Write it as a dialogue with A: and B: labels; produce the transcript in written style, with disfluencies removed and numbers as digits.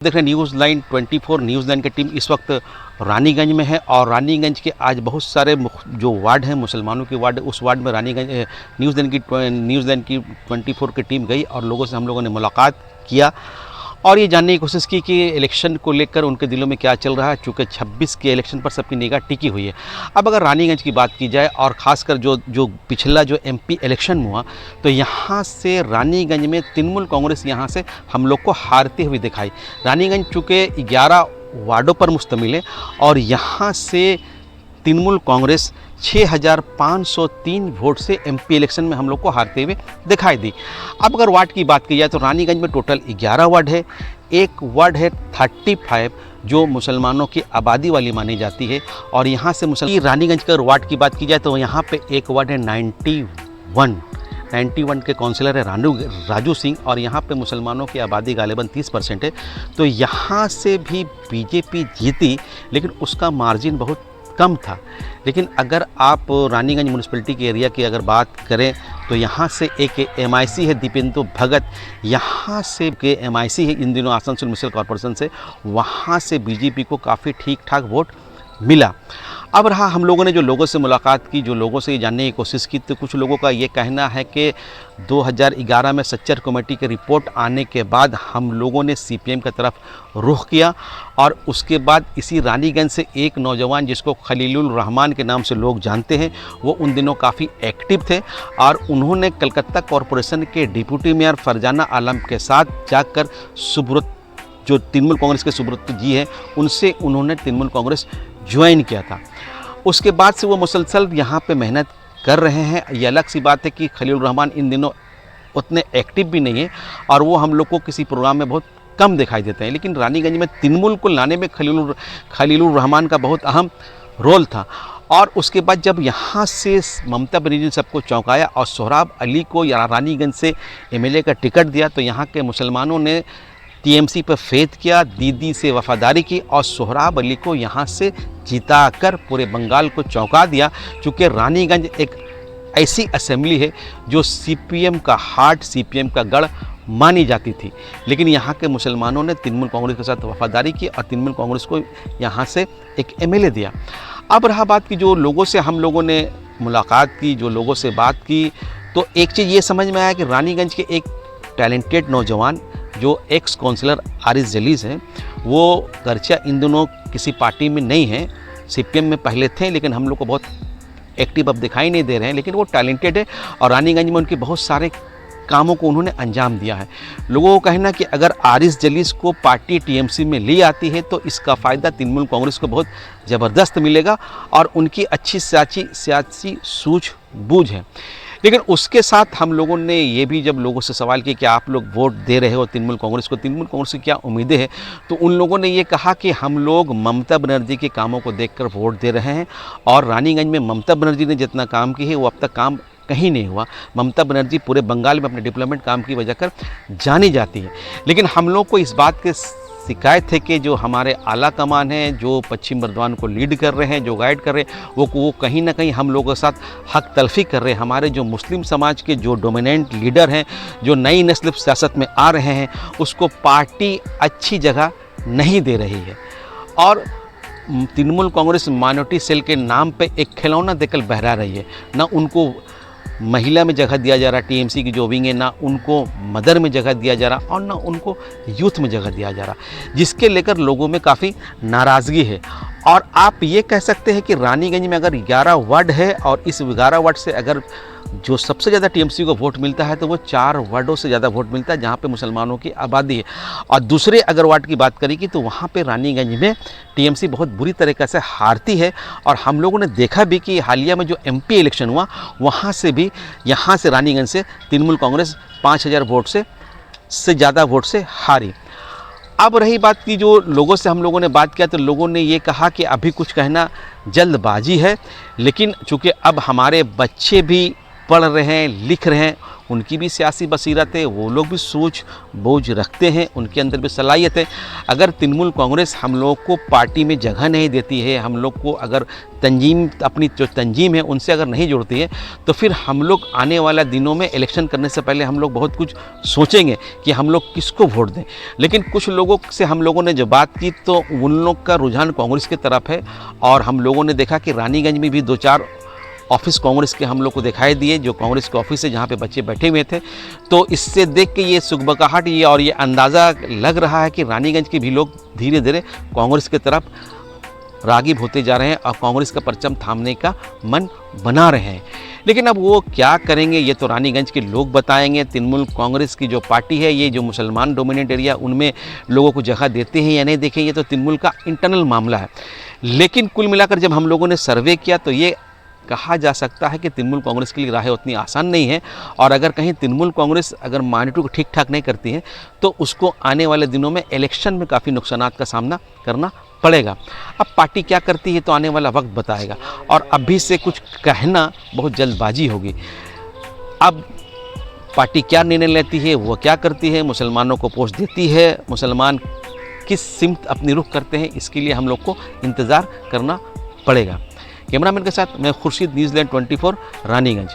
A: देख रहे हैं न्यूज़ लाइन 24 न्यूज़ लाइन की टीम इस वक्त रानीगंज में है और रानीगंज के आज बहुत सारे जो वार्ड हैं मुसलमानों के वार्ड, उस वार्ड में रानीगंज न्यूज़ लाइन की 24 की टीम गई और लोगों से हम लोगों ने मुलाकात किया और ये जानने की कोशिश की कि इलेक्शन को लेकर उनके दिलों में क्या चल रहा है। चूँकि 26 के इलेक्शन पर सबकी निगाह टिकी हुई है। अब अगर रानीगंज की बात की जाए और ख़ासकर जो पिछला जो एमपी इलेक्शन हुआ तो यहाँ से रानीगंज में तृणमूल कांग्रेस यहाँ से हम लोग को हारते हुए दिखाई। रानीगंज चूँकि 11 वार्डों पर मुश्तमिल है और यहाँ से तृणमूल कांग्रेस 6503 वोट से एमपी इलेक्शन में हम लोग को हारते हुए दिखाई दी। अब अगर वार्ड की बात की जाए तो रानीगंज में टोटल 11 वार्ड है। एक वार्ड है 35 जो मुसलमानों की आबादी वाली मानी जाती है और यहाँ से रानीगंज का वार्ड की बात की जाए तो यहाँ पे एक वार्ड है 91 के काउंसिलर है राजू सिंह और यहाँ पे मुसलमानों की आबादी गालिबन 30% है। तो यहाँ से भी बीजेपी जीती लेकिन उसका मार्जिन बहुत कम था। लेकिन अगर आप रानीगंज म्यूनसिपैलिटी के एरिया की अगर बात करें तो यहाँ से एक एमआईसी है दीपेंदु भगत, यहाँ से के एमआईसी है इन दिनों आसनसोल म्यूनिसिपल कॉर्पोरेशन से, वहाँ से बीजेपी को काफ़ी ठीक ठाक वोट मिला। अब रहा हम लोगों ने जो लोगों से मुलाकात की, जो लोगों से ये जानने की कोशिश की, तो कुछ लोगों का ये कहना है कि 2011 में सच्चर कमेटी की रिपोर्ट आने के बाद हम लोगों ने सीपीएम की तरफ रुख किया और उसके बाद इसी रानीगंज से एक नौजवान जिसको खलीलुर रहमान के नाम से लोग जानते हैं, वो उन दिनों काफ़ी एक्टिव थे और उन्होंने कलकत्ता कॉरपोरेशन के डिप्टी मेयर फरजाना आलम के साथ जाकर सुब्रत जो तृणमूल कांग्रेस के सुब्रत जी हैं उनसे उन्होंने तृणमूल कांग्रेस ज्वाइन किया था। उसके बाद से वो मुसलसल यहाँ पे मेहनत कर रहे हैं। ये अलग सी बात है कि खलीलुर रहमान इन दिनों उतने एक्टिव भी नहीं है और वो हम लोग को किसी प्रोग्राम में बहुत कम दिखाई देते हैं। लेकिन रानीगंज में तृणमूल को लाने में खलीलुर रहमान का बहुत अहम रोल था। और उसके बाद जब यहाँ से ममता बनर्जी ने सबको चौंकाया और सोहराब अली को रानीगंज से एमएलए का टिकट दिया तो यहाँ के मुसलमानों ने टीएमसी पर फेथ किया, दीदी से वफादारी की और सोहराब अली को यहाँ से जिताकर पूरे बंगाल को चौंका दिया। चूँकि रानीगंज एक ऐसी असेंबली है जो सीपीएम का हार्ट, सीपीएम का गढ़ मानी जाती थी। लेकिन यहाँ के मुसलमानों ने तृणमूल कांग्रेस के साथ वफादारी की और तृणमूल कांग्रेस को यहाँ से एक एमएलए दिया। अब रहा बात की जो लोगों से हम लोगों ने मुलाकात की, जो लोगों से बात की, तो एक चीज़ ये समझ में आया कि रानीगंज के एक टैलेंटेड नौजवान जो एक्स काउंसिलर आरिस जलीस हैं, वो गर्चा इन दिनों किसी पार्टी में नहीं है, सीपीएम में पहले थे लेकिन हम लोग को बहुत एक्टिव अब दिखाई नहीं दे रहे हैं, लेकिन वो टैलेंटेड है और रानीगंज में उनके बहुत सारे कामों को उन्होंने अंजाम दिया है। लोगों को कहना कि अगर आरिस जलीस को पार्टी टीएमसी में ले आती है तो इसका फ़ायदा तृणमूल कांग्रेस को बहुत ज़बरदस्त मिलेगा और उनकी अच्छी सियासी सूझबूझ है। लेकिन उसके साथ हम लोगों ने ये भी जब लोगों से सवाल किया कि आप लोग वोट दे रहे हो तृणमूल कांग्रेस को, तृणमूल कांग्रेस की क्या उम्मीदें हैं, तो उन लोगों ने ये कहा कि हम लोग ममता बनर्जी के कामों को देखकर वोट दे रहे हैं और रानीगंज में ममता बनर्जी ने जितना काम की है वो अब तक काम कहीं नहीं हुआ। ममता बनर्जी पूरे बंगाल में अपने डेवलपमेंट काम की वजह कर जानी जाती है। लेकिन हम लोग को इस बात के शिकायत है कि जो हमारे आला कमान हैं, जो पश्चिम बर्दवान को लीड कर रहे हैं, जो गाइड कर रहे हैं, वो कहीं ना कहीं हम लोगों के साथ हक तलफी कर रहे हैं। हमारे जो मुस्लिम समाज के जो डोमिनेंट लीडर हैं, जो नई नस्ल सियासत में आ रहे हैं, उसको पार्टी अच्छी जगह नहीं दे रही है और तृणमूल कांग्रेस माइनॉरिटी सेल के नाम पे एक खिलौना देकर बहरा रही है। ना उनको महिला में जगह दिया जा रहा, टीएमसी की जो विंग है, ना उनको मदर में जगह दिया जा रहा और ना उनको यूथ में जगह दिया जा रहा, जिसके लेकर लोगों में काफ़ी नाराज़गी है। और आप ये कह सकते हैं कि रानीगंज में अगर 11 वार्ड है और इस 11 वार्ड से अगर जो सबसे ज़्यादा टीएमसी को वोट मिलता है तो वो 4 वार्डों से ज़्यादा वोट मिलता है जहाँ पे मुसलमानों की आबादी है। और दूसरे अगर वार्ड की बात करेगी तो वहाँ पे रानीगंज में टीएमसी बहुत बुरी तरीक़े से हारती है। और हम लोगों ने देखा भी कि हालिया में जो एमपी इलेक्शन हुआ वहाँ से भी यहाँ से रानीगंज से तृणमूल कांग्रेस 5000 वोट से ज़्यादा वोट से हारी। अब रही बात की जो लोगों से हम लोगों ने बात किया तो लोगों ने ये कहा कि अभी कुछ कहना जल्दबाजी है, लेकिन चूँकि अब हमारे बच्चे भी पढ़ रहे हैं, लिख रहे हैं, उनकी भी सियासी बसीरत है, वो लोग भी सूझ बूझ रखते हैं, उनके अंदर भी सलाहियत है। अगर तृणमूल कांग्रेस हम लोग को पार्टी में जगह नहीं देती है, हम लोग को अगर तंजीम अपनी जो तंजीम है उनसे अगर नहीं जुड़ती है, तो फिर हम लोग आने वाला दिनों में इलेक्शन करने से पहले हम लोग बहुत कुछ सोचेंगे कि हम लोग किसको वोट दें। लेकिन कुछ लोगों से हम लोगों ने जो बात की तो उन लोग का रुझान कांग्रेस की तरफ है, और हम लोगों ने देखा कि रानीगंज में भी 2-4 ऑफिस कांग्रेस के हम लोग को दिखाई दिए, जो कांग्रेस के ऑफिस है जहाँ पे बच्चे बैठे हुए थे। तो इससे देख के ये सुगबकाहट ये और ये अंदाज़ा लग रहा है कि रानीगंज के भी लोग धीरे धीरे कांग्रेस की तरफ राग़िब होते जा रहे हैं और कांग्रेस का परचम थामने का मन बना रहे हैं। लेकिन अब वो क्या करेंगे ये तो रानीगंज के लोग बताएंगे। तृणमूल कांग्रेस की जो पार्टी है, ये जो मुसलमान डोमिनेट एरिया, उनमें लोगों को जगह देते हैं या नहीं देखें, ये तो तृणमूल का इंटरनल मामला है। लेकिन कुल मिलाकर जब हम लोगों ने सर्वे किया तो ये कहा जा सकता है कि तृणमूल कांग्रेस के लिए राहें उतनी आसान नहीं है, और अगर कहीं तृणमूल कांग्रेस अगर मॉनिटर को ठीक ठाक नहीं करती है तो उसको आने वाले दिनों में इलेक्शन में काफ़ी नुकसानात का सामना करना पड़ेगा। अब पार्टी क्या करती है तो आने वाला वक्त बताएगा, और अभी से कुछ कहना बहुत जल्दबाजी होगी। अब पार्टी क्या निर्णय लेती है, वो क्या करती है, मुसलमानों को पोस्ट देती है, मुसलमान किस सिमत अपनी रुख करते हैं, इसके लिए हम लोग को इंतज़ार करना पड़ेगा। कैमरामैन के साथ मैं खुर्शीद, न्यूज़ीलैंड 24 रानीगंज।